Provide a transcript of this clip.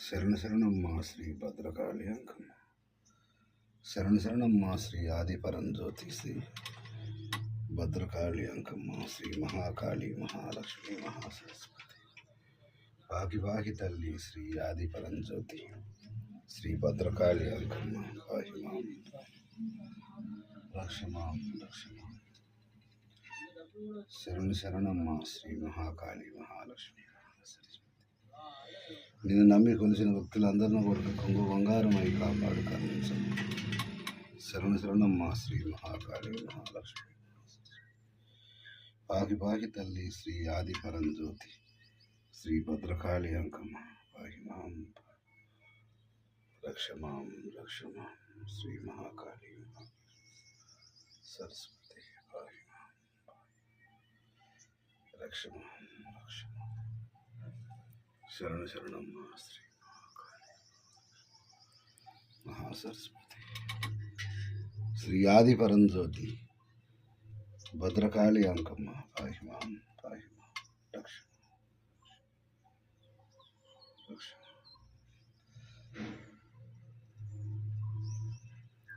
శరణ శరణమ్మా శ్రీ భద్రకాళి అంకమ్మ. శరణ శరణమ్మా శ్రీ ఆది పరంజ్యోతి శ్రీ భద్రకాళి అంకమ్మ. శ్రీ మహాకాళి మహాలక్ష్మి మహాసరస్వతి పాకి పాకి తల్లి శ్రీ ఆది పరంజ్యోతి శ్రీ భద్రకాళి అంకమ్మ. పాహిమాం రక్షమాం రక్షమాం. శరణ శరణమ్మా శ్రీ మహాకాళి మహాలక్ష్మి మహాసరస్వతి. నేను నమ్మి కొలిసిన భక్తులందరినీ కూడా కొంగు బంగారమై కాపాడు కరుణించండి. శరణ శరణమ్మ శ్రీ మహాకాళి మహాలక్ష్మి. పాకి పాకి తల్లి శ్రీ ఆది పరంజ్యోతి శ్రీ భద్రకాళి అంకమ్మ. పాహిమాం రక్షమాం రక్షమాం. శ్రీ మహాకాళి సరస్వతి పాహిమాం రక్షమాం రక్షమాం. శరణ శరణమ్మ శ్రీ మహాకాళి మహాసరస్వతి శ్రీ ఆది పరంజ్యోతి భద్రకాళి అంకమ్మ. పాహిమాం పాహిమాం రక్ష రక్ష.